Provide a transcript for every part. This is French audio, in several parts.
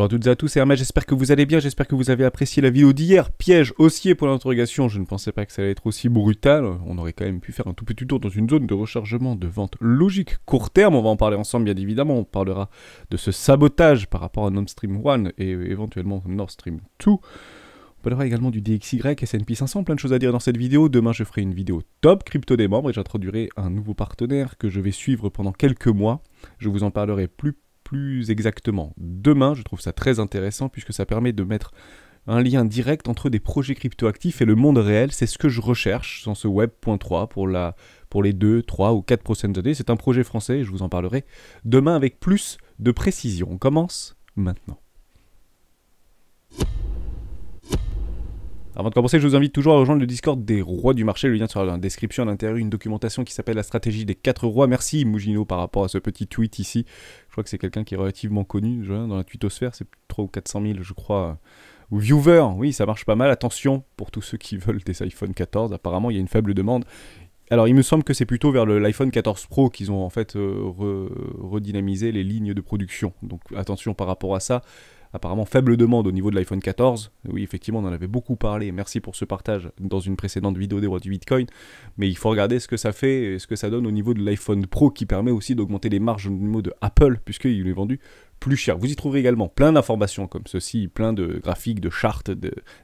Bonjour à toutes et à tous, c'est Hermès, j'espère que vous allez bien, j'espère que vous avez apprécié la vidéo d'hier. Piège, haussier pour l'interrogation, je ne pensais pas que ça allait être aussi brutal. On aurait quand même pu faire un tout petit tour dans une zone de rechargement de vente logique court terme. On va en parler ensemble bien évidemment, on parlera de ce sabotage par rapport à Nord Stream 1 et éventuellement Nord Stream 2. On parlera également du DXY, S&P 500, plein de choses à dire dans cette vidéo. Demain je ferai une vidéo top crypto des membres et j'introduirai un nouveau partenaire que je vais suivre pendant quelques mois. Je vous en parlerai plus exactement demain. Je trouve ça très intéressant puisque ça permet de mettre un lien direct entre des projets cryptoactifs et le monde réel. C'est ce que je recherche dans ce Web.3 pour les 2, 3 ou 4 prochaines années. C'est un projet français et je vous en parlerai demain avec plus de précision. On commence maintenant. Avant de commencer, je vous invite toujours à rejoindre le Discord des rois du marché. Le lien sera dans la description. À l'intérieur, une documentation qui s'appelle la stratégie des 4 rois. Merci Mugino par rapport à ce petit tweet ici. Je crois que c'est quelqu'un qui est relativement connu dans la twittosphère. C'est 300 ou 400 000, je crois. Ou viewers, oui, ça marche pas mal. Attention pour tous ceux qui veulent des iPhone 14. Apparemment, il y a une faible demande. Alors, il me semble que c'est plutôt vers l'iPhone 14 Pro qu'ils ont en fait redynamisé les lignes de production. Donc, attention par rapport à ça. Apparemment, faible demande au niveau de l'iPhone 14. Oui, effectivement, on en avait beaucoup parlé. Merci pour ce partage dans une précédente vidéo des rois du Bitcoin. Mais il faut regarder ce que ça fait et ce que ça donne au niveau de l'iPhone Pro qui permet aussi d'augmenter les marges au niveau de Apple puisqu'il est vendu plus cher. Vous y trouverez également plein d'informations comme ceci, plein de graphiques, de chartes,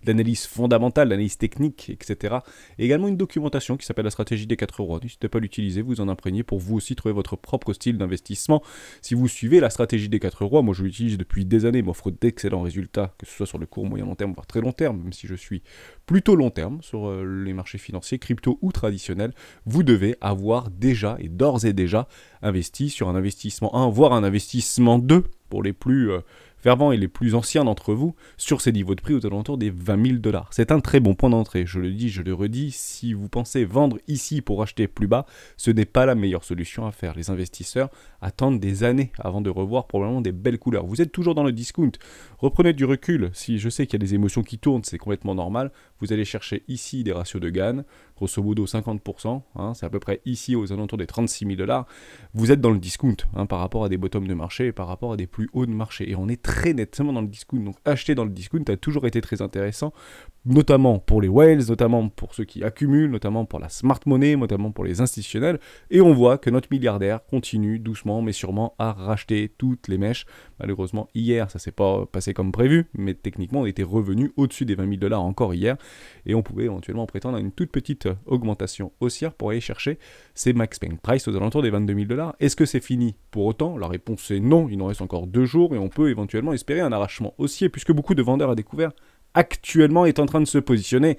d'analyses fondamentales, d'analyses techniques, etc. Et également une documentation qui s'appelle la stratégie des 4 rois. N'hésitez pas à l'utiliser, vous en imprégnez pour vous aussi trouver votre propre style d'investissement. Si vous suivez la stratégie des 4 rois, moi je l'utilise depuis des années, m'offre d'excellents résultats, que ce soit sur le court, moyen, long terme, voire très long terme, même si je suis plutôt long terme sur les marchés financiers, crypto ou traditionnels. Vous devez avoir déjà et d'ores et déjà investi sur un investissement 1, voire un investissement 2, pour les plus fervents et les plus anciens d'entre vous, sur ces niveaux de prix aux alentours des 20 000 $. C'est un très bon point d'entrée, je le dis, je le redis, si vous pensez vendre ici pour acheter plus bas, ce n'est pas la meilleure solution à faire. Les investisseurs attendent des années avant de revoir probablement des belles couleurs. Vous êtes toujours dans le discount, reprenez du recul, si je sais qu'il y a des émotions qui tournent, c'est complètement normal, vous allez chercher ici des ratios de Gann, grosso modo 50%, c'est à peu près ici aux alentours des 36 000 $, vous êtes dans le discount par rapport à des bottoms de marché et par rapport à des plus hauts de marché. Et on est très nettement dans le discount. Donc acheter dans le discount a toujours été très intéressant, notamment pour les whales, notamment pour ceux qui accumulent, notamment pour la smart money, notamment pour les institutionnels. Et on voit que notre milliardaire continue doucement mais sûrement à racheter toutes les mèches. Malheureusement, hier, ça s'est pas passé comme prévu, mais techniquement, on était revenu au-dessus des 20 000 $ encore hier. Et on pouvait éventuellement prétendre à une toute petite augmentation haussière pour aller chercher ces max paying price aux alentours des 22 000 $. Est-ce que c'est fini pour autant? La réponse est non, il nous reste encore 2 jours et on peut éventuellement espérer un arrachement haussier puisque beaucoup de vendeurs à découvert actuellement est en train de se positionner.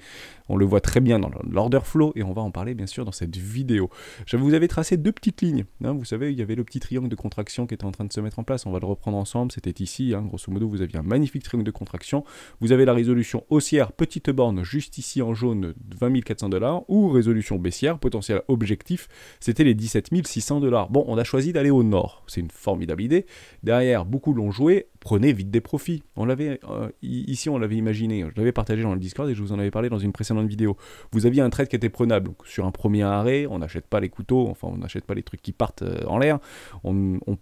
On le voit très bien dans l'order flow et on va en parler bien sûr dans cette vidéo. Je vous avais tracé 2 petites lignes. Vous savez, il y avait le petit triangle de contraction qui était en train de se mettre en place. On va le reprendre ensemble. C'était ici. Grosso modo, vous aviez un magnifique triangle de contraction. Vous avez la résolution haussière, petite borne juste ici en jaune, 20 400 $, ou résolution baissière, potentiel objectif, c'était les 17 600 $. Bon, on a choisi d'aller au nord. C'est une formidable idée. Derrière, beaucoup l'ont joué. Prenez vite des profits. On l'avait ici, on l'avait imaginé. Je l'avais partagé dans le Discord et je vous en avais parlé dans une précédente vidéo. Vous aviez un trade qui était prenable. Donc, sur un premier arrêt, on n'achète pas les couteaux, enfin on n'achète pas les trucs qui partent en l'air.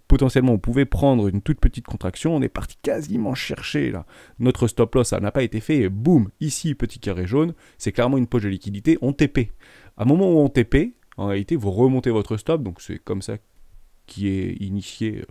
Potentiellement, on pouvait prendre une toute petite contraction. On est parti quasiment chercher là. Notre stop loss, ça n'a pas été fait. Et boum, ici, petit carré jaune, c'est clairement une poche de liquidité. On TP. À un moment où on TP, en réalité, vous remontez votre stop. Donc c'est comme ça qui est initié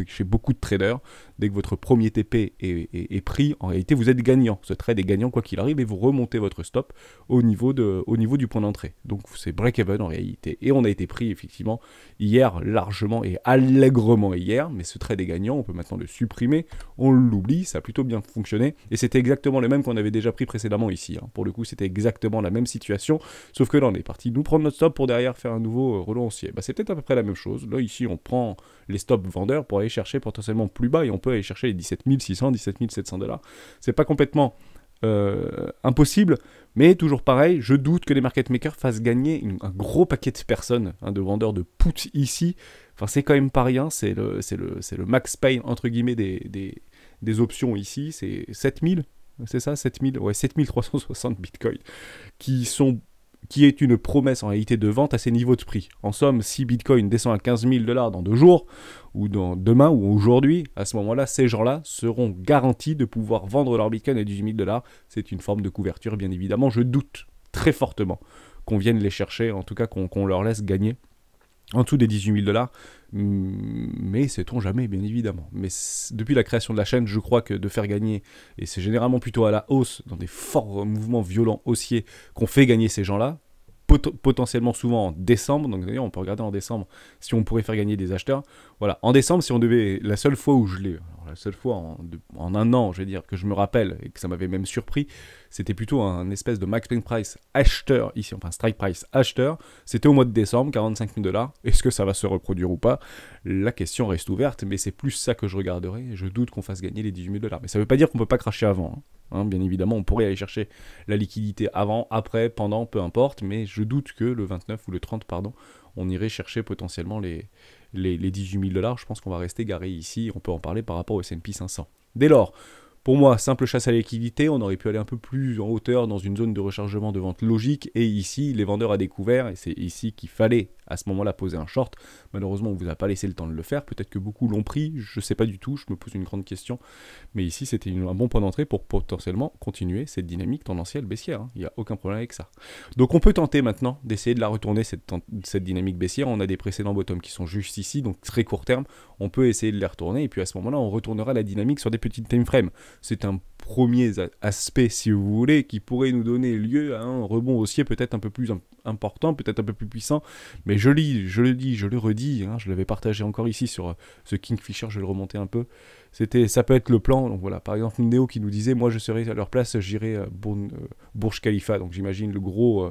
chez beaucoup de traders. Dès que votre premier TP est pris, en réalité vous êtes gagnant. Ce trade est gagnant quoi qu'il arrive et vous remontez votre stop au niveau du point d'entrée. Donc c'est break-even en réalité. Et on a été pris effectivement hier largement et allègrement hier, mais ce trade est gagnant, on peut maintenant le supprimer, on l'oublie, ça a plutôt bien fonctionné. Et c'était exactement le même qu'on avait déjà pris précédemment ici. Pour le coup c'était exactement la même situation, sauf que là on est parti nous prendre notre stop pour derrière faire un nouveau relais haussier. C'est peut-être à peu près la même chose. Là ici on prend les stops vendeurs pour aller chercher potentiellement plus bas et on peut aller chercher les 17 600, 17 700 $. C'est pas complètement impossible, mais toujours pareil, je doute que les market makers fassent gagner un gros paquet de personnes, de vendeurs de put ici. Enfin, c'est quand même pas rien, c'est le max pay entre guillemets des options ici, c'est 7000, c'est ça, 7000, ouais, 7360 bitcoins qui sont qui est une promesse en réalité de vente à ces niveaux de prix. En somme, si Bitcoin descend à 15 000 $ dans 2 jours, ou dans demain ou aujourd'hui, à ce moment-là, ces gens-là seront garantis de pouvoir vendre leur Bitcoin à 18 000 $. C'est une forme de couverture, bien évidemment. Je doute très fortement qu'on vienne les chercher, en tout cas qu'on leur laisse gagner en dessous des 18 000 $, mais sait-on jamais, bien évidemment. Mais depuis la création de la chaîne, je crois que de faire gagner, et c'est généralement plutôt à la hausse, dans des forts mouvements violents haussiers, qu'on fait gagner ces gens-là, potentiellement souvent en décembre, donc d'ailleurs on peut regarder en décembre si on pourrait faire gagner des acheteurs. Voilà, en décembre, si on devait, la seule fois où je l'ai, la seule fois en un an, je vais dire, que je me rappelle, et que ça m'avait même surpris, c'était plutôt un espèce de max price acheteur ici, enfin strike price acheteur, c'était au mois de décembre, 45 000 $. Est-ce que ça va se reproduire ou pas? La question reste ouverte, mais c'est plus ça que je regarderai, et je doute qu'on fasse gagner les 18 000 $. Mais ça veut pas dire qu'on peut pas cracher avant, hein, bien évidemment, on pourrait aller chercher la liquidité avant, après, pendant, peu importe, mais je doute que le 29 ou le 30, pardon, on irait chercher potentiellement les 18 000 $. Je pense qu'on va rester garé ici, on peut en parler par rapport au S&P 500. Dès lors, pour moi, simple chasse à la liquidité, on aurait pu aller un peu plus en hauteur dans une zone de rechargement de vente logique, et ici, les vendeurs à découvert, et c'est ici qu'il fallait à ce moment-là poser un short. Malheureusement, on ne vous a pas laissé le temps de le faire, peut-être que beaucoup l'ont pris, je ne sais pas du tout, je me pose une grande question, mais ici, c'était un bon point d'entrée pour potentiellement continuer cette dynamique tendancielle baissière, hein. Il n'y a aucun problème avec ça. Donc on peut tenter maintenant d'essayer de la retourner, cette dynamique baissière, on a des précédents bottoms qui sont juste ici, donc très court terme, on peut essayer de les retourner, et puis à ce moment-là, on retournera la dynamique sur des petites time frames. C'est un premier aspect, si vous voulez, qui pourrait nous donner lieu à un rebond haussier peut-être un peu plus important, peut-être un peu plus puissant, mais je le dis, je le redis, hein, je l'avais partagé encore ici sur ce Kingfisher, je vais le remonter un peu, ça peut être le plan, donc voilà, par exemple Néo qui nous disait, moi je serais à leur place, j'irais Burj Khalifa, donc j'imagine le gros...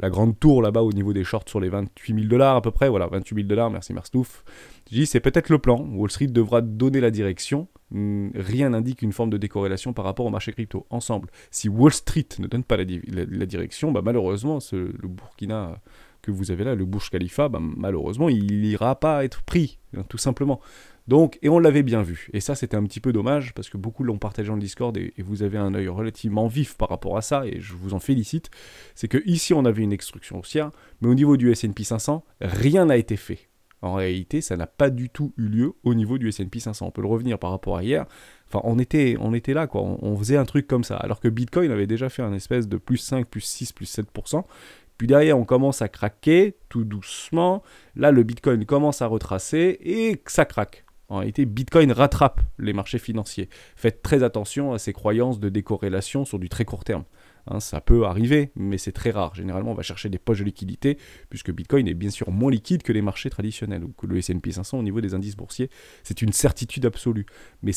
la grande tour là-bas au niveau des shorts sur les 28 000 $ à peu près, voilà, 28 000 $, merci Marstouf. Je dis, c'est peut-être le plan, Wall Street devra donner la direction, rien n'indique une forme de décorrélation par rapport au marché crypto, ensemble. Si Wall Street ne donne pas la direction, bah malheureusement, le Burkina que vous avez là, le Burj Khalifa, bah malheureusement, il n'ira pas être pris, hein, tout simplement. Donc, et on l'avait bien vu, et ça c'était un petit peu dommage, parce que beaucoup l'ont partagé dans le Discord, et vous avez un œil relativement vif par rapport à ça, et je vous en félicite, c'est que ici on avait une extraction haussière, mais au niveau du S&P 500, rien n'a été fait. En réalité, ça n'a pas du tout eu lieu au niveau du S&P 500. On peut le revenir par rapport à hier. Enfin, on était là, quoi. On faisait un truc comme ça. Alors que Bitcoin avait déjà fait un espèce de plus 5, plus 6, plus 7%. Puis derrière, on commence à craquer, tout doucement. Là, le Bitcoin commence à retracer et ça craque. En réalité, Bitcoin rattrape les marchés financiers. Faites très attention à ces croyances de décorrélation sur du très court terme. Hein, ça peut arriver, mais c'est très rare. Généralement, on va chercher des poches de liquidité, puisque Bitcoin est bien sûr moins liquide que les marchés traditionnels, ou que le S&P 500 au niveau des indices boursiers. C'est une certitude absolue. Mais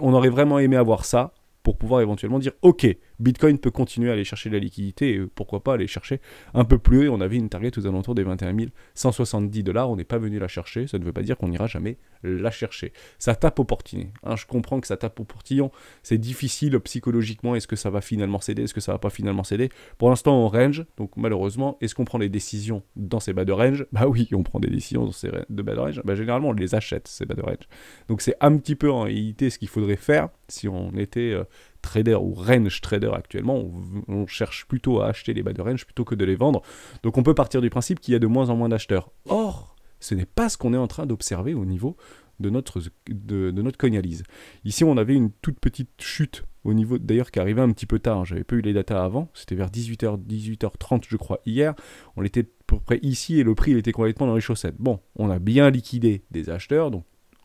on aurait vraiment aimé avoir ça, pour pouvoir éventuellement dire, ok, Bitcoin peut continuer à aller chercher de la liquidité, et pourquoi pas aller chercher un peu plus haut, et on avait une target aux alentours des 21 170 $, on n'est pas venu la chercher, ça ne veut pas dire qu'on n'ira jamais la chercher. Ça tape au portillon, hein, je comprends que ça tape au portillon, c'est difficile psychologiquement, est-ce que ça va finalement céder, est-ce que ça va pas finalement céder? Pour l'instant on range, donc malheureusement, est-ce qu'on prend des décisions dans ces bas de range? Bah oui, on prend des décisions dans ces bas de range, bah généralement on les achète, ces bas de range. Donc c'est un petit peu en réalité ce qu'il faudrait faire, si on était... trader ou range trader actuellement, on cherche plutôt à acheter les bas de range plutôt que de les vendre. Donc on peut partir du principe qu'il y a de moins en moins d'acheteurs. Or, ce n'est pas ce qu'on est en train d'observer au niveau de notre coinalyse. Ici, on avait une toute petite chute au niveau, d'ailleurs, qui arrivait un petit peu tard. J'avais pas eu les datas avant. C'était vers 18h, 18h30, je crois, hier. On était à peu près ici et le prix il était complètement dans les chaussettes. Bon, on a bien liquidé des acheteurs, donc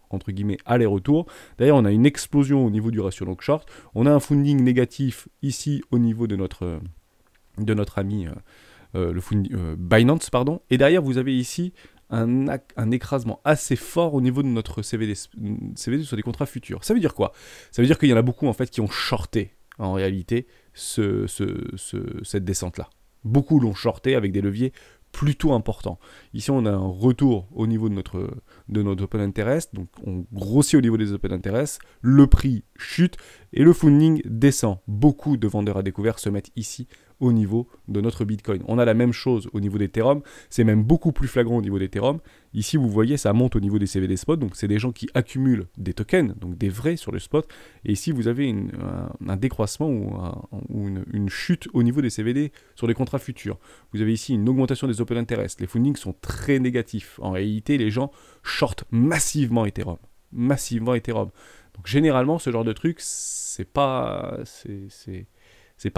entre guillemets aller-retour. D'ailleurs, on a une explosion au niveau du ratio long short. On a un funding négatif ici au niveau de notre ami Binance, pardon. Et derrière, vous avez ici un écrasement assez fort au niveau de notre CVD sur des contrats futurs. Ça veut dire quoi? Ça veut dire qu'il y en a beaucoup en fait qui ont shorté en réalité cette descente-là. Beaucoup l'ont shorté avec des leviers plutôt important. Ici, on a un retour au niveau de notre open interest, donc on grossit au niveau des open interest, le prix chute et le funding descend. Beaucoup de vendeurs à découvert se mettent ici au niveau de notre Bitcoin. On a la même chose au niveau d'Ethereum, c'est même beaucoup plus flagrant au niveau d'Ethereum. Ici, vous voyez, ça monte au niveau des CVD spot, donc c'est des gens qui accumulent des tokens, donc des vrais sur le spot. Et ici, vous avez un décroissement ou une chute au niveau des CVD sur les contrats futurs. Vous avez ici une augmentation des open interest. Les fundings sont très négatifs. En réalité, les gens shortent massivement Ethereum. Massivement Ethereum. Donc généralement, ce genre de truc, c'est pas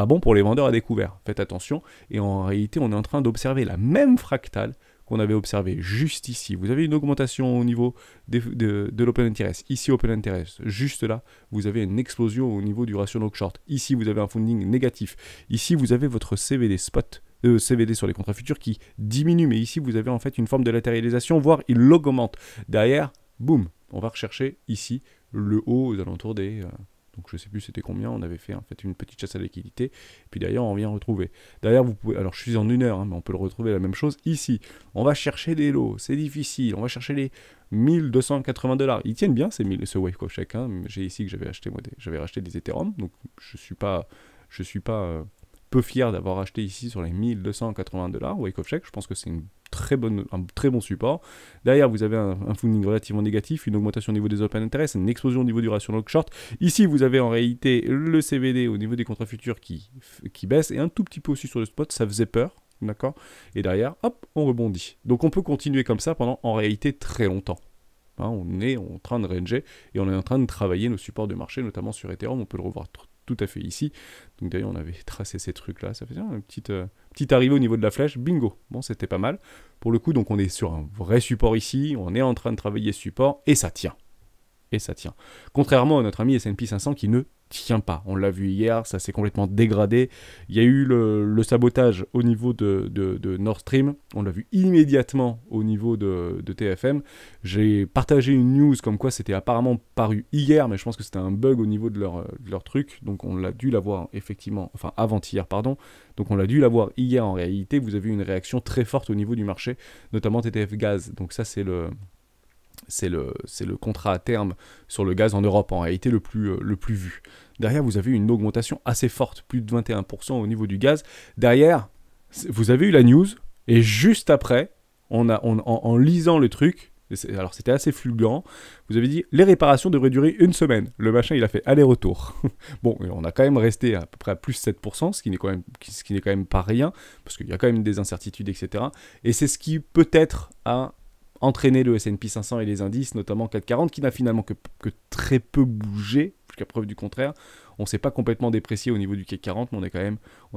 bon pour les vendeurs à découvert. Faites attention. Et en réalité, on est en train d'observer la même fractale qu'on avait observé juste ici. Vous avez une augmentation au niveau de l'open interest. Ici, open interest. Juste là, vous avez une explosion au niveau du ratio long short. Ici, vous avez un funding négatif. Ici, vous avez votre CVD spot, CVD sur les contrats futurs qui diminue. Mais ici, vous avez en fait une forme de latéralisation, voire il l'augmente. Derrière, boum, on va rechercher ici le haut aux alentours des... donc je ne sais plus c'était combien, on avait fait en fait une petite chasse à la liquidité, puis d'ailleurs on vient retrouver. Derrière vous pouvez, alors je suis en 1 heure, hein, mais on peut le retrouver la même chose ici. On va chercher des lots, c'est difficile, on va chercher les 1280 $. Ils tiennent bien ce wake of check, hein. J'ai ici que j'avais racheté des Ethereum, donc je suis pas peu fier d'avoir acheté ici sur les 1280 $, wake of check, je pense que c'est un très bon support. Derrière, vous avez un funding relativement négatif, une augmentation au niveau des open interest, une explosion au niveau du ratio long short. Ici, vous avez en réalité le CVD au niveau des contrats futurs qui baisse, et un tout petit peu aussi sur le spot, ça faisait peur, d'accord. Et derrière, hop, on rebondit. Donc on peut continuer comme ça pendant, en réalité, très longtemps. Hein, on est en train de ranger, et on est en train de travailler nos supports de marché, notamment sur Ethereum, on peut le revoir tout à fait ici. Donc d'ailleurs, on avait tracé ces trucs-là. Ça fait une petite arrivée au niveau de la flèche. Bingo. Bon, c'était pas mal. Pour le coup, donc on est sur un vrai support ici. On est en train de travailler ce support et ça tient. Et ça tient. Contrairement à notre ami S&P 500 qui ne tient pas. On l'a vu hier, ça s'est complètement dégradé. Il y a eu le sabotage au niveau de Nord Stream. On l'a vu immédiatement au niveau de TFM. J'ai partagé une news comme quoi c'était apparemment paru hier, mais je pense que c'était un bug au niveau de leur truc. Donc on l'a dû l'avoir effectivement, enfin avant-hier, pardon. Donc on l'a dû l'avoir hier en réalité. Vous avez eu une réaction très forte au niveau du marché, notamment TTF Gaz. Donc ça c'est le contrat à terme sur le gaz en Europe, en réalité le plus vu. Derrière, vous avez une augmentation assez forte, plus de 21% au niveau du gaz. Derrière, vous avez eu la news, et juste après, en lisant le truc, alors c'était assez fulgurant, vous avez dit, les réparations devraient durer 1 semaine. Le machin, il a fait aller-retour. Bon, on a quand même resté à peu près à plus 7%, ce qui n'est quand même pas rien, parce qu'il y a quand même des incertitudes, etc. Et c'est ce qui peut-être a entraîner le S&P 500 et les indices, notamment 440, qui n'a finalement que très peu bougé, jusqu'à preuve du contraire. On ne s'est pas complètement déprécié au niveau du CAC 40, mais on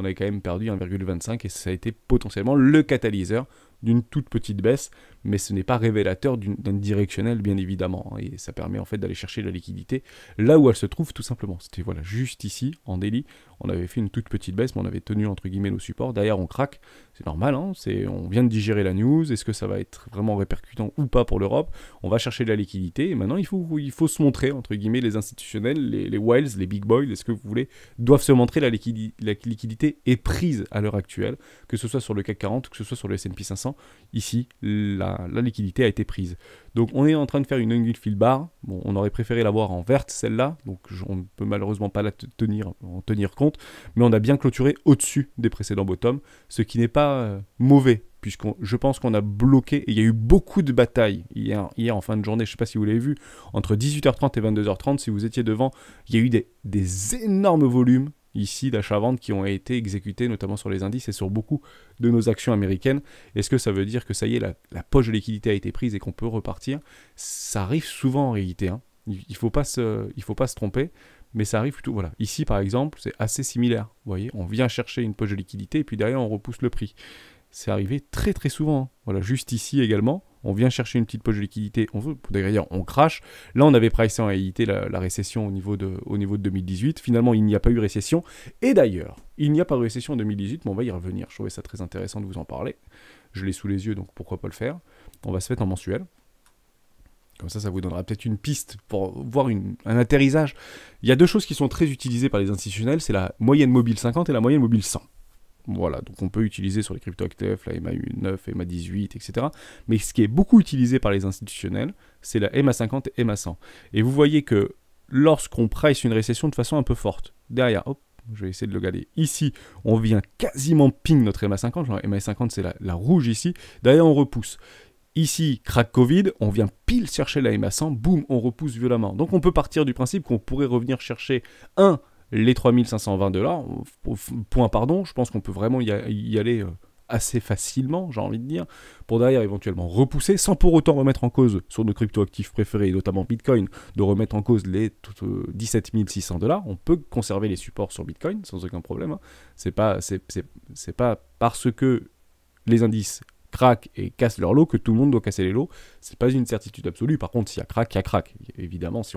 avait quand même perdu 1,25 et ça a été potentiellement le catalyseur d'une toute petite baisse, mais ce n'est pas révélateur d'un directionnel, bien évidemment, hein, et ça permet en fait d'aller chercher la liquidité là où elle se trouve tout simplement. C'était voilà, juste ici, en daily, on avait fait une toute petite baisse, mais on avait tenu entre guillemets nos supports. Derrière, on craque, c'est normal, hein, on vient de digérer la news, est-ce que ça va être vraiment répercutant ou pas pour l'Europe? On va chercher de la liquidité, et maintenant il faut se montrer, entre guillemets, les institutionnels, les whales, les big boys, est-ce que vous voulez, doivent se montrer, la liquidité est prise à l'heure actuelle, que ce soit sur le CAC 40 ou que ce soit sur le S&P 500. Ici, la liquidité a été prise. Donc on est en train de faire une Hungry Fill Bar. Bon, on aurait préféré l'avoir en verte, celle-là, donc on ne peut malheureusement pas en tenir compte, mais on a bien clôturé au-dessus des précédents bottoms, ce qui n'est pas mauvais, puisque je pense qu'on a bloqué, et il y a eu beaucoup de batailles hier en fin de journée, je ne sais pas si vous l'avez vu, entre 18h30 et 22h30, si vous étiez devant, il y a eu des énormes volumes ici d'achat-vente qui ont été exécutés, notamment sur les indices et sur beaucoup de nos actions américaines. Est-ce que ça veut dire que ça y est, la poche de liquidité a été prise et qu'on peut repartir? Ça arrive souvent en réalité, hein. Il ne faut pas se tromper, mais ça arrive plutôt, voilà. Ici par exemple, c'est assez similaire. Vous voyez, on vient chercher une poche de liquidité et puis derrière on repousse le prix. C'est arrivé très très souvent, hein. Voilà, juste ici également, on vient chercher une petite poche de liquidité, d'ailleurs on crache. Là on avait pricé en réalité la récession au niveau de 2018, finalement il n'y a pas eu récession, et d'ailleurs, il n'y a pas eu récession en 2018, mais on va y revenir, je trouvais ça très intéressant de vous en parler, je l'ai sous les yeux donc pourquoi pas le faire, on va se mettre en mensuel. Comme ça vous donnera peut-être une piste pour voir un atterrissage. Il y a deux choses qui sont très utilisées par les institutionnels, c'est la moyenne mobile 50 et la moyenne mobile 100. Voilà, donc on peut utiliser sur les crypto-actifs la MA9, MA18, etc. Mais ce qui est beaucoup utilisé par les institutionnels, c'est la MA50 et MA100. Et vous voyez que lorsqu'on price une récession de façon un peu forte, derrière, hop, Je vais essayer de le garder ici. On vient quasiment ping notre MA50. Genre, MA50, c'est la rouge ici. D'ailleurs, on repousse. Ici, crack Covid, on vient pile chercher la MA100. Boum, on repousse violemment. Donc, on peut partir du principe qu'on pourrait revenir chercher les 3520 $. Point pardon. Je pense qu'on peut vraiment y aller assez facilement, j'ai envie de dire, pour derrière éventuellement repousser, sans pour autant remettre en cause sur nos cryptoactifs préférés, notamment Bitcoin, de remettre en cause les 17 600 $. On peut conserver les supports sur Bitcoin sans aucun problème. Hein. C'est pas parce que les indices craquent et cassent leur lot que tout le monde doit casser les lots. C'est pas une certitude absolue. Par contre, s'il y a crack, il y a crack. Évidemment, si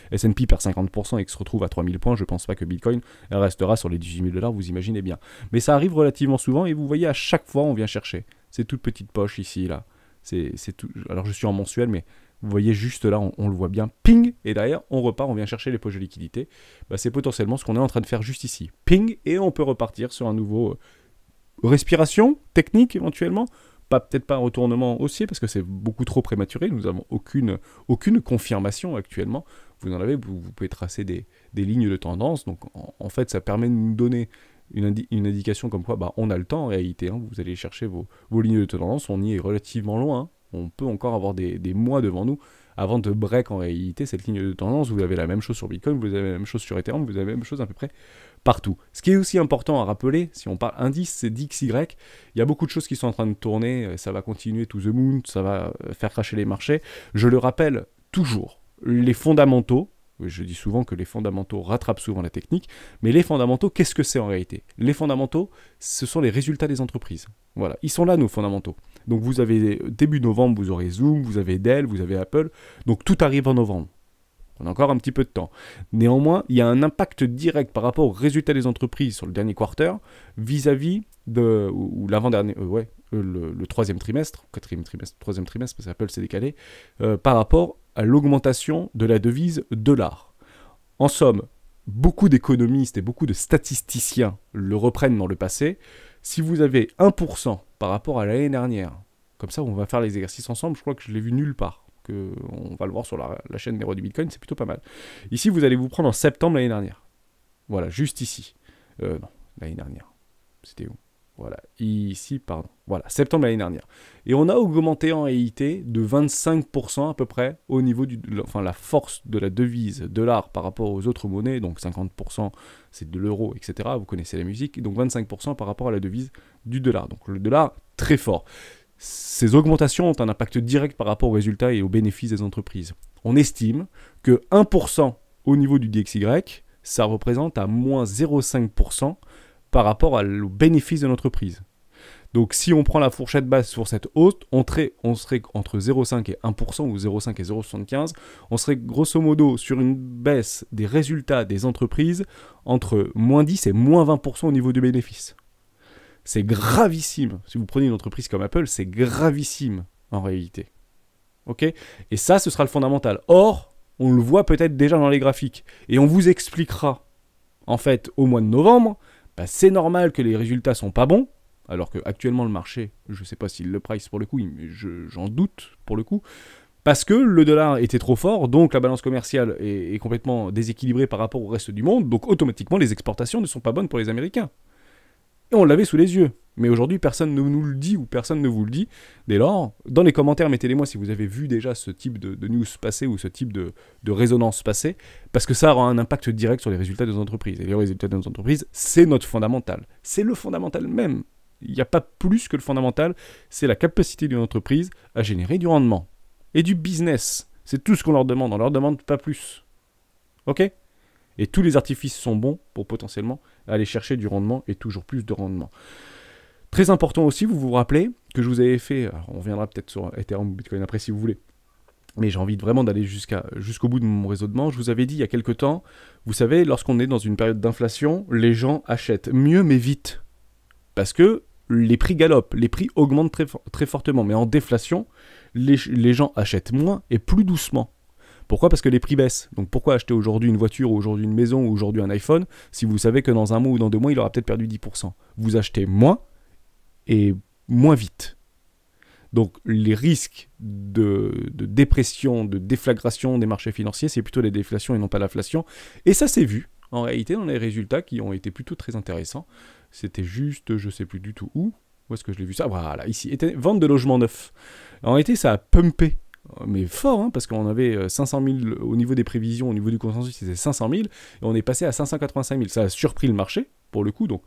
S&P perd 50% et que se retrouve à 3000 points, je pense pas que Bitcoin restera sur les 18 000 $, vous imaginez bien. Mais ça arrive relativement souvent et vous voyez, à chaque fois, on vient chercher. C'est toute petite poche ici, là. C'est tout. Alors, je suis en mensuel, mais vous voyez juste là, on le voit bien, ping, et derrière, on repart, on vient chercher les poches de liquidité. Bah, c'est potentiellement ce qu'on est en train de faire juste ici. Ping, et on peut repartir sur un nouveau... respiration technique éventuellement, peut-être pas un retournement haussier parce que c'est beaucoup trop prématuré, nous n'avons aucune confirmation actuellement. Vous en avez, vous pouvez tracer des lignes de tendance, donc en fait ça permet de nous donner une indication comme quoi on a le temps en réalité, hein. Vous allez chercher vos lignes de tendance, on y est relativement loin, hein. On peut encore avoir des mois devant nous avant de break en réalité cette ligne de tendance. Vous avez la même chose sur Bitcoin, vous avez la même chose sur Ethereum, vous avez la même chose à peu près partout. Ce qui est aussi important à rappeler, si on parle indice, c'est DXY. Il y a beaucoup de choses qui sont en train de tourner, ça va continuer to the moon, ça va faire cracher les marchés. Je le rappelle toujours, les fondamentaux, je dis souvent que les fondamentaux rattrapent souvent la technique, mais les fondamentaux, qu'est-ce que c'est en réalité? Les fondamentaux, ce sont les résultats des entreprises. Voilà, ils sont là nos fondamentaux. Donc vous avez début novembre, vous aurez Zoom, vous avez Dell, vous avez Apple, donc tout arrive en novembre. On a encore un petit peu de temps. Néanmoins, il y a un impact direct par rapport aux résultats des entreprises sur le dernier quarter vis-à-vis de ou l'avant-dernier, le troisième trimestre, troisième trimestre, parce qu'Apple s'est décalé, par rapport à l'augmentation de la devise dollar. En somme, beaucoup d'économistes et beaucoup de statisticiens le reprennent dans le passé. Si vous avez 1% par rapport à l'année dernière, comme ça on va faire les exercices ensemble, je crois que je l'ai vu nulle part. On va le voir sur la chaîne des rois du Bitcoin, c'est plutôt pas mal. Ici, vous allez vous prendre en septembre l'année dernière. Voilà, juste ici. Non, l'année dernière. C'était où? Voilà, ici, pardon. Voilà, septembre l'année dernière. Et on a augmenté en réalité de 25% à peu près au niveau la force de la devise dollar par rapport aux autres monnaies. Donc 50% c'est de l'euro, etc. Vous connaissez la musique. Donc 25% par rapport à la devise du dollar. Donc le dollar, très fort. Ces augmentations ont un impact direct par rapport aux résultats et aux bénéfices des entreprises. On estime que 1% au niveau du DXY, ça représente à moins 0,5% par rapport aux bénéfices de l'entreprise. Donc si on prend la fourchette basse sur cette hausse, on serait entre 0,5 et 1% ou 0,5 et 0,75. On serait grosso modo sur une baisse des résultats des entreprises entre moins 10 et moins 20% au niveau du bénéfice. C'est gravissime. Si vous prenez une entreprise comme Apple, c'est gravissime en réalité. Ok? Et ça, ce sera le fondamental. Or, on le voit peut-être déjà dans les graphiques. Et on vous expliquera, en fait, au mois de novembre, c'est normal que les résultats sont pas bons, alors qu'actuellement le marché, je ne sais pas s'il le price pour le coup, mais j'en doute pour le coup, parce que le dollar était trop fort, donc la balance commerciale est complètement déséquilibrée par rapport au reste du monde, donc automatiquement les exportations ne sont pas bonnes pour les Américains. Et on l'avait sous les yeux. Mais aujourd'hui, personne ne nous le dit ou personne ne vous le dit. Dès lors, dans les commentaires, mettez-les-moi si vous avez vu déjà ce type de news passer ou ce type de résonance passer, parce que ça aura un impact direct sur les résultats des entreprises. Et les résultats des entreprises, c'est notre fondamental. C'est le fondamental même. Il n'y a pas plus que le fondamental. C'est la capacité d'une entreprise à générer du rendement. Et du business. C'est tout ce qu'on leur demande. On leur demande pas plus. Ok ? Et tous les artifices sont bons pour potentiellement aller chercher du rendement et toujours plus de rendement. Très important aussi, vous vous rappelez que je vous avais fait, alors on reviendra peut-être sur Ethereum ou Bitcoin après si vous voulez, mais j'ai envie vraiment d'aller jusqu'au bout de mon raisonnement. Je vous avais dit il y a quelques temps, vous savez, lorsqu'on est dans une période d'inflation, les gens achètent mieux mais vite. Parce que les prix galopent, les prix augmentent très, très fortement, mais en déflation, les gens achètent moins et plus doucement. Pourquoi? Parce que les prix baissent. Donc pourquoi acheter aujourd'hui une voiture, ou aujourd'hui une maison, ou aujourd'hui un iPhone, si vous savez que dans un mois ou dans 2 mois, il aura peut-être perdu 10%. Vous achetez moins et moins vite. Donc les risques de dépression, de déflagration des marchés financiers, c'est plutôt la déflation et non pas l'inflation. Et ça s'est vu. en réalité, on a des résultats qui ont été plutôt très intéressants. C'était juste, je sais plus du tout où est-ce que je l'ai vu ça? Voilà, ici, était vente de logements neufs. En réalité, ça a pumpé, mais fort, hein, parce qu'on avait 500 000 au niveau des prévisions, au niveau du consensus, c'était 500 000, et on est passé à 585 000. Ça a surpris le marché, pour le coup, donc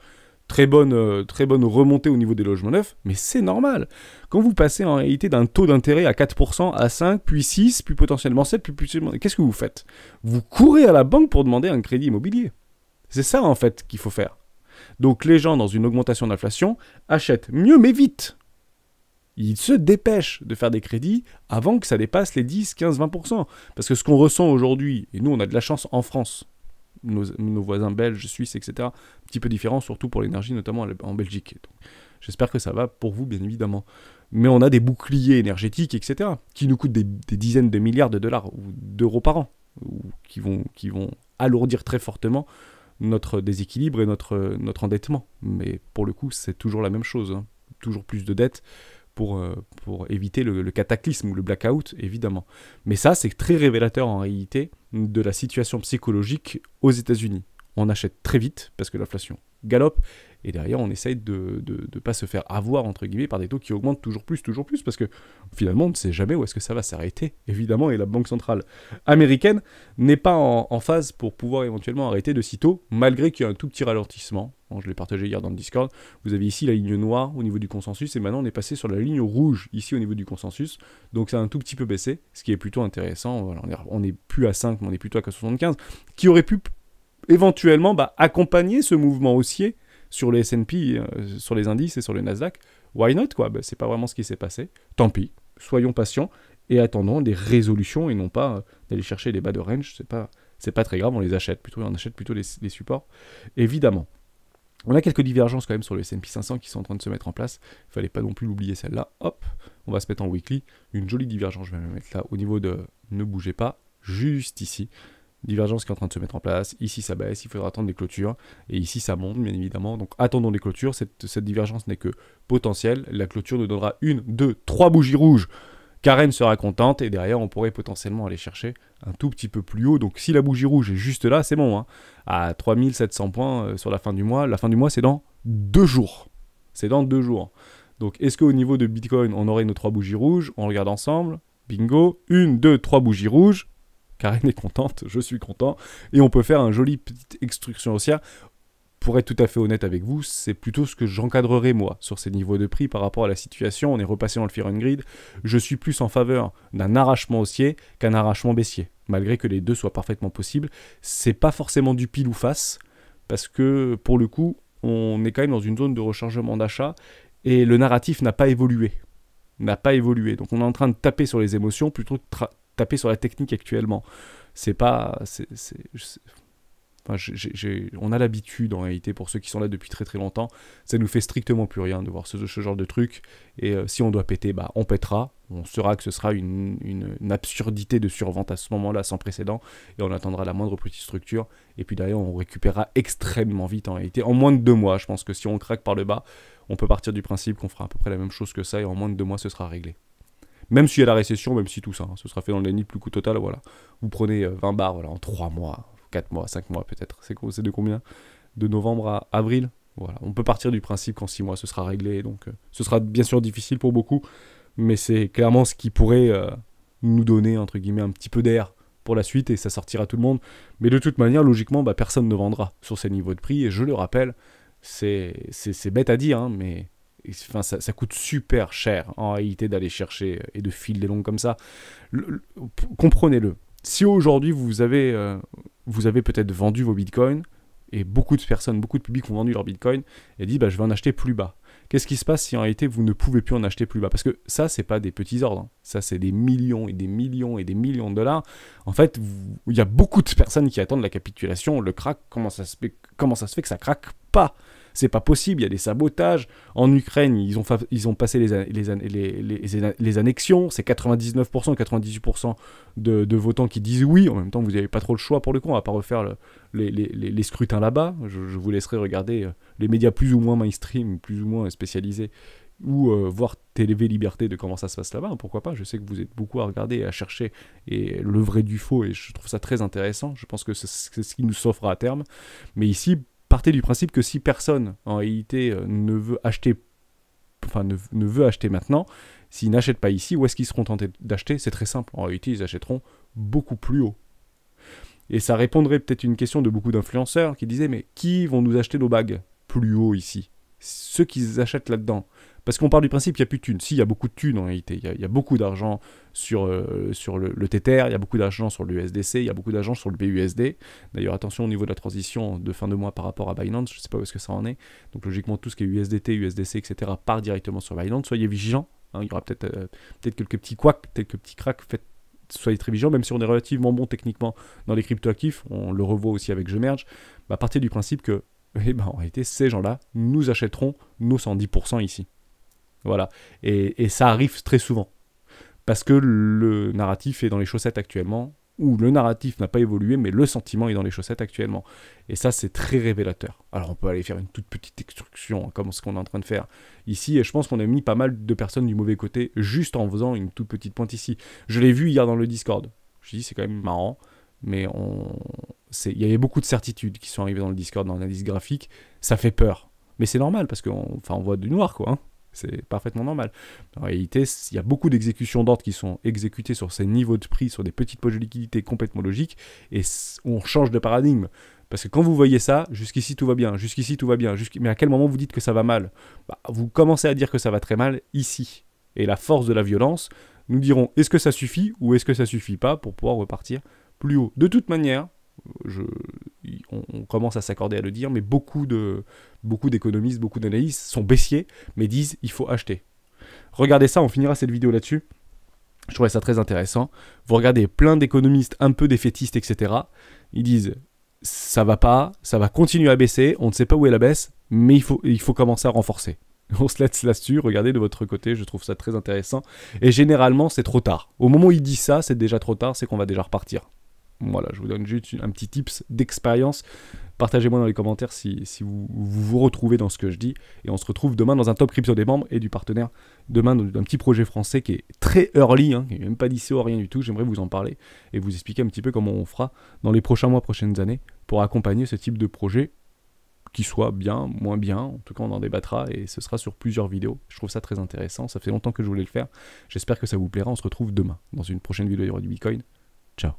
très bonne remontée au niveau des logements neufs, mais c'est normal. Quand vous passez en réalité d'un taux d'intérêt à 4%, à 5, puis 6, puis potentiellement 7, puis potentiellement... Qu'est-ce que vous faites? Vous courez à la banque pour demander un crédit immobilier. C'est ça, en fait, qu'il faut faire. Donc les gens, dans une augmentation d'inflation, achètent mieux, mais vite. Ils se dépêchent de faire des crédits avant que ça dépasse les 10, 15, 20%. Parce que ce qu'on ressent aujourd'hui, et nous on a de la chance en France, nos voisins belges, suisses, etc., un petit peu différent, surtout pour l'énergie, notamment en Belgique. Donc, j'espère que ça va pour vous, bien évidemment. Mais on a des boucliers énergétiques, etc., qui nous coûtent des dizaines de milliards de dollars ou d'euros par an, ou qui vont alourdir très fortement notre déséquilibre et notre endettement. Mais pour le coup, c'est toujours la même chose. Hein. Toujours plus de dettes pour éviter le cataclysme ou le blackout, évidemment. Mais ça, c'est très révélateur en réalité de la situation psychologique aux États-Unis. On achète très vite parce que l'inflation galope, et derrière, on essaye de ne pas se faire avoir, entre guillemets, par des taux qui augmentent toujours plus, parce que finalement, on ne sait jamais où est-ce que ça va s'arrêter, évidemment, et la Banque centrale américaine n'est pas en phase pour pouvoir éventuellement arrêter de sitôt, malgré qu'il y a un tout petit ralentissement. Bon, je l'ai partagé hier dans le Discord. Vous avez ici la ligne noire au niveau du consensus, et maintenant on est passé sur la ligne rouge, ici au niveau du consensus, donc ça a un tout petit peu baissé, ce qui est plutôt intéressant. Voilà, on n'est plus à 5, mais on est plutôt à 75, qui aurait pu éventuellement accompagner ce mouvement haussier sur les S&P, sur les indices et sur le Nasdaq. Why not, quoi? C'est pas vraiment ce qui s'est passé. Tant pis, soyons patients et attendons des résolutions et non pas d'aller chercher les bas de range. C'est pas très grave, on achète plutôt les supports, évidemment. On a quelques divergences quand même sur le S&P 500 qui sont en train de se mettre en place. Il fallait pas non plus l'oublier celle-là. Hop, on va se mettre en weekly. Une jolie divergence, je vais me mettre là au niveau de ne bougez pas, juste ici. Divergence qui est en train de se mettre en place. Ici, ça baisse, il faudra attendre les clôtures. Et ici, ça monte, bien évidemment. Donc, attendons les clôtures. Cette divergence n'est que potentielle. La clôture nous donnera 1, 2, 3 bougies rouges. Karen sera contente. Et derrière, on pourrait potentiellement aller chercher un tout petit peu plus haut. Donc, si la bougie rouge est juste là, c'est bon. Hein. À 3700 points sur la fin du mois. La fin du mois, c'est dans 2 jours. C'est dans 2 jours. Donc, est-ce qu'au niveau de Bitcoin, on aurait nos 3 bougies rouges? On regarde ensemble. Bingo. 1, 2, 3 bougies rouges. Karen est contente, je suis content, et on peut faire un joli petite extrusion haussière. Pour être tout à fait honnête avec vous, c'est plutôt ce que j'encadrerai moi sur ces niveaux de prix par rapport à la situation. On est repassé dans le Fear and Greed. Je suis plus en faveur d'un arrachement haussier qu'un arrachement baissier, malgré que les deux soient parfaitement possibles. C'est pas forcément du pile ou face, parce que pour le coup, on est quand même dans une zone de rechargement d'achat et le narratif n'a pas évolué. Donc on est en train de taper sur les émotions plutôt que taper sur la technique actuellement. On a l'habitude en réalité, pour ceux qui sont là depuis très très longtemps, ça nous fait strictement plus rien de voir ce genre de truc. Et si on doit péter, on pètera. On saura que ce sera une absurdité de survente à ce moment-là sans précédent. Et on attendra la moindre petite structure. Et puis derrière, on récupérera extrêmement vite en réalité. En moins de 2 mois, je pense que si on craque par le bas, on peut partir du principe qu'on fera à peu près la même chose que ça. Et en moins de 2 mois, ce sera réglé. Même s'il y a la récession, même si tout ça, ce sera fait dans le déni plus coût total, voilà. Vous prenez 20 bars en 3 mois, 4 mois, 5 mois peut-être. C'est de combien? De novembre à avril? Voilà. On peut partir du principe qu'en 6 mois, ce sera réglé. Donc, ce sera bien sûr difficile pour beaucoup, mais c'est clairement ce qui pourrait nous donner, entre guillemets, un petit peu d'air pour la suite, et ça sortira tout le monde. Mais de toute manière, logiquement, personne ne vendra sur ces niveaux de prix, et je le rappelle, c'est bête à dire, hein, mais... Enfin, ça coûte super cher en réalité d'aller chercher et de filer longues comme ça. Comprenez-le. Si aujourd'hui vous avez peut-être vendu vos bitcoins, et beaucoup de personnes, beaucoup de publics ont vendu leur bitcoin et dit je vais en acheter plus bas. Qu'est-ce qui se passe si en réalité vous ne pouvez plus en acheter plus bas? Parce que ça, c'est pas des petits ordres. Hein. Ça, c'est des millions et des millions et des millions de dollars. En fait, il y a beaucoup de personnes qui attendent la capitulation, le crack. Comment ça se fait que ça craque pas? C'est pas possible, il y a des sabotages. En Ukraine, ils ont passé les annexions. C'est 99%, 98% de votants qui disent oui. En même temps, vous n'avez pas trop le choix pour le coup. On va pas refaire les scrutins là-bas. Je vous laisserai regarder les médias plus ou moins mainstream, plus ou moins spécialisés ou voir TV Liberté de comment ça se passe là-bas, pourquoi pas, je sais que vous êtes beaucoup à regarder et à chercher et le vrai du faux, et je trouve ça très intéressant, je pense que c'est ce qui nous s'offre à terme, mais ici, partez du principe que si personne, en réalité, ne veut acheter, enfin ne veut acheter maintenant, s'ils n'achètent pas ici, où est-ce qu'ils seront tentés d'acheter? C'est très simple, en réalité, ils achèteront beaucoup plus haut. Et ça répondrait peut-être à une question de beaucoup d'influenceurs qui disaient, mais qui vont nous acheter nos bagues plus haut ici? Ceux qui achètent là-dedans. Parce qu'on part du principe qu'il n'y a plus de thunes. Si, il y a beaucoup de thunes en réalité. Il y a beaucoup d'argent sur le Tether, il y a beaucoup d'argent sur le USDC, il y a beaucoup d'argent sur le BUSD. D'ailleurs, attention au niveau de la transition de fin de mois par rapport à Binance, je ne sais pas où est-ce que ça en est. Donc logiquement, tout ce qui est USDT, USDC, etc. part directement sur Binance. Soyez vigilants. Hein, il y aura peut-être quelques petits couacs, quelques petits cracks. Soyez très vigilants, même si on est relativement bon techniquement dans les crypto-actifs. On le revoit aussi avec Gemerge. Bah, partez du principe que en réalité, ces gens-là nous achèteront nos 110% ici. Voilà. Et ça arrive très souvent. Parce que le narratif est dans les chaussettes actuellement, ou le narratif n'a pas évolué, mais le sentiment est dans les chaussettes actuellement. Et ça, c'est très révélateur. Alors, on peut aller faire une toute petite extruction, comme ce qu'on est en train de faire ici, et je pense qu'on a mis pas mal de personnes du mauvais côté, juste en faisant une toute petite pointe ici. Je l'ai vu hier dans le Discord. Je dis, c'est quand même marrant, mais il y avait beaucoup de certitudes qui sont arrivées dans le Discord, dans l'analyse graphique. Ça fait peur. Mais c'est normal, parce qu'on voit du noir, quoi, hein. C'est parfaitement normal. En réalité, il y a beaucoup d'exécutions d'ordre qui sont exécutées sur ces niveaux de prix, sur des petites poches de liquidité complètement logiques, et on change de paradigme. Parce que quand vous voyez ça, jusqu'ici tout va bien, jusqu'ici tout va bien, mais à quel moment vous dites que ça va mal? Vous commencez à dire que ça va très mal ici. Et la force de la violence, nous dirons, est-ce que ça suffit ou est-ce que ça suffit pas pour pouvoir repartir plus haut? De toute manière, on commence à s'accorder à le dire, mais beaucoup d'économistes, beaucoup d'analystes sont baissiers, mais disent il faut acheter. Regardez ça, on finira cette vidéo là-dessus. Je trouvais ça très intéressant. Vous regardez plein d'économistes un peu défaitistes, etc. Ils disent ça va pas, ça va continuer à baisser, on ne sait pas où est la baisse, mais il faut commencer à renforcer. On se laisse là-dessus, regardez de votre côté, je trouve ça très intéressant. Et généralement, c'est trop tard. Au moment où il dit ça, c'est déjà trop tard, c'est qu'on va déjà repartir. Voilà, je vous donne juste un petit tips d'expérience. Partagez-moi dans les commentaires si vous retrouvez dans ce que je dis. Et on se retrouve demain dans un top crypto des membres et du partenaire. Demain, d'un petit projet français qui est très early, hein, qui n'est même pas d'ICO, rien du tout. J'aimerais vous en parler et vous expliquer un petit peu comment on fera dans les prochains mois, prochaines années pour accompagner ce type de projet qui soit bien, moins bien. En tout cas, on en débattra et ce sera sur plusieurs vidéos. Je trouve ça très intéressant. Ça fait longtemps que je voulais le faire. J'espère que ça vous plaira. On se retrouve demain dans une prochaine vidéo du Bitcoin. Ciao.